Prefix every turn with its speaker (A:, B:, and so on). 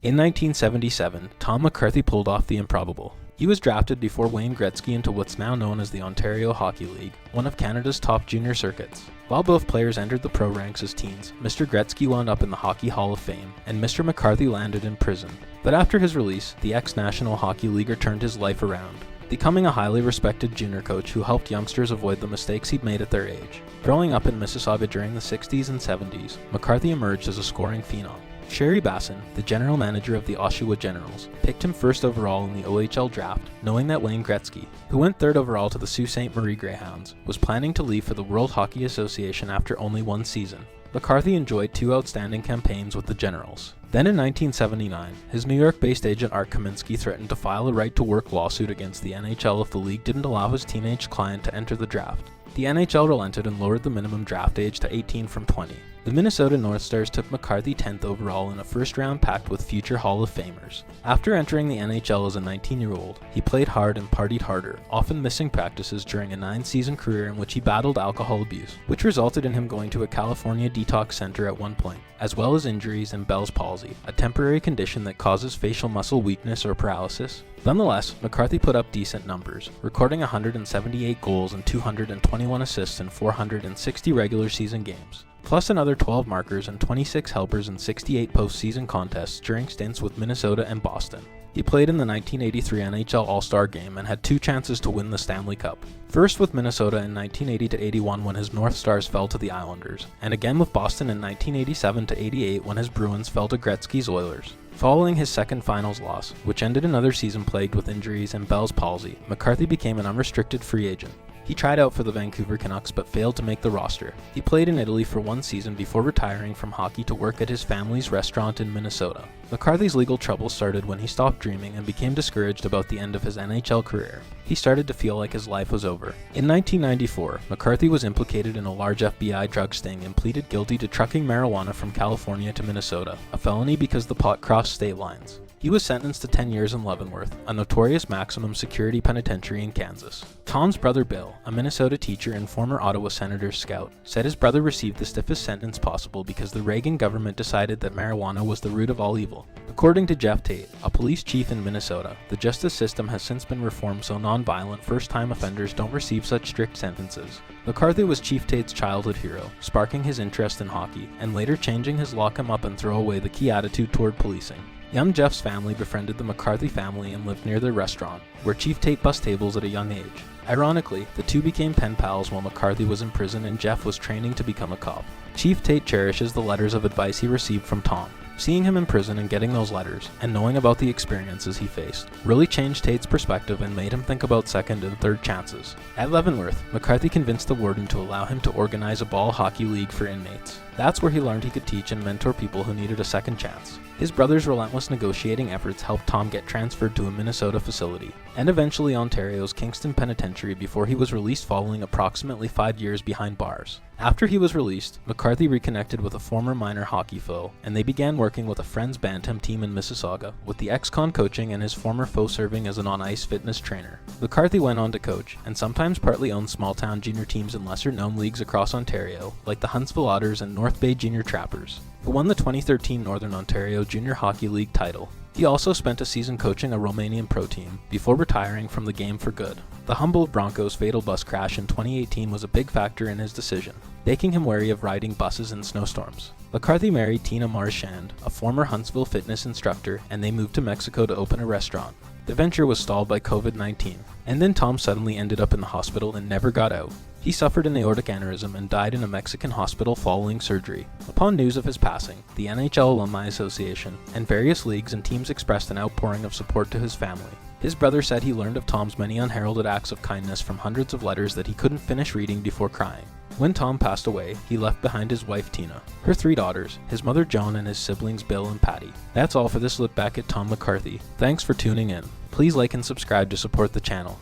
A: In 1977, Tom McCarthy pulled off the improbable. He was drafted before Wayne Gretzky into what's now known as the Ontario Hockey League, one of Canada's top junior circuits. While both players entered the pro ranks as teens, Mr. Gretzky wound up in the Hockey Hall of Fame, and Mr. McCarthy landed in prison. But after his release, the ex-National Hockey Leaguer turned his life around, becoming a highly respected junior coach who helped youngsters avoid the mistakes he'd made at their age. Growing up in Mississauga during the 60s and 70s, McCarthy emerged as a scoring phenom. Sherry Basson, the general manager of the Oshawa Generals, picked him first overall in the OHL draft, knowing that Wayne Gretzky, who went third overall to the Sault Ste. Marie Greyhounds, was planning to leave for the World Hockey Association after only one season. McCarthy enjoyed two outstanding campaigns with the Generals. Then in 1979, his New York-based agent Art Kaminsky threatened to file a right-to-work lawsuit against the NHL if the league didn't allow his teenage client to enter the draft. The NHL relented and lowered the minimum draft age to 18 from 20. The Minnesota North Stars took McCarthy 10th overall in a first-round pact with future Hall of Famers. After entering the NHL as a 19-year-old, he played hard and partied harder, often missing practices during a 9-season career in which he battled alcohol abuse, which resulted in him going to a California detox center at one point, as well as injuries and Bell's palsy, a temporary condition that causes facial muscle weakness or paralysis. Nonetheless, McCarthy put up decent numbers, recording 178 goals and 221 assists in 460 regular season games, plus another 12 markers and 26 helpers in 68 postseason contests during stints with Minnesota and Boston. He played in the 1983 NHL All-Star Game and had two chances to win the Stanley Cup. First with Minnesota in 1980-81 when his North Stars fell to the Islanders, and again with Boston in 1987-88 when his Bruins fell to Gretzky's Oilers. Following his second finals loss, which ended another season plagued with injuries and Bell's palsy, McCarthy became an unrestricted free agent. He tried out for the Vancouver Canucks but failed to make the roster. He played in Italy for one season before retiring from hockey to work at his family's restaurant in Minnesota. McCarthy's legal troubles started when he stopped dreaming and became discouraged about the end of his NHL career. He started to feel like his life was over. In 1994, McCarthy was implicated in a large FBI drug sting and pleaded guilty to trucking marijuana from California to Minnesota, a felony because the pot crossed state lines. He was sentenced to 10 years in Leavenworth, a notorious maximum security penitentiary in Kansas. Tom's brother Bill, a Minnesota teacher and former Ottawa Senators scout, said his brother received the stiffest sentence possible because the Reagan government decided that marijuana was the root of all evil. According to Jeff Tate, a police chief in Minnesota, the justice system has since been reformed so non-violent first-time offenders don't receive such strict sentences. McCarthy was Chief Tate's childhood hero, sparking his interest in hockey, and later changing his lock him up and throw away the key attitude toward policing. Young Jeff's family befriended the McCarthy family and lived near their restaurant, where Chief Tate bussed tables at a young age. Ironically, the two became pen pals while McCarthy was in prison and Jeff was training to become a cop. Chief Tate cherishes the letters of advice he received from Tom. Seeing him in prison and getting those letters, and knowing about the experiences he faced, really changed Tate's perspective and made him think about second and third chances. At Leavenworth, McCarthy convinced the warden to allow him to organize a ball hockey league for inmates. That's where he learned he could teach and mentor people who needed a second chance. His brother's relentless negotiating efforts helped Tom get transferred to a Minnesota facility, and eventually Ontario's Kingston Penitentiary before he was released following approximately 5 years behind bars. After he was released, McCarthy reconnected with a former minor hockey foe, and they began working with a friend's Bantam team in Mississauga, with the ex-con coaching and his former foe serving as an on-ice fitness trainer. McCarthy went on to coach, and sometimes partly owned small-town junior teams in lesser-known leagues across Ontario, like the Huntsville Otters and North Bay Junior Trappers, who won the 2013 Northern Ontario Junior Hockey League title. He also spent a season coaching a Romanian pro team, before retiring from the game for good. The Humboldt Broncos' fatal bus crash in 2018 was a big factor in his decision, making him wary of riding buses in snowstorms. McCarthy married Tina Marchand, a former Huntsville fitness instructor, and they moved to Mexico to open a restaurant. The venture was stalled by COVID-19, and then Tom suddenly ended up in the hospital and never got out. He suffered an aortic aneurysm and died in a Mexican hospital following surgery. Upon news of his passing, the NHL Alumni Association and various leagues and teams expressed an outpouring of support to his family. His brother said he learned of Tom's many unheralded acts of kindness from hundreds of letters that he couldn't finish reading before crying. When Tom passed away, he left behind his wife Tina, her 3 daughters, his mother Joan, and his siblings Bill and Patty. That's all for this look back at Tom McCarthy. Thanks for tuning in. Please like and subscribe to support the channel.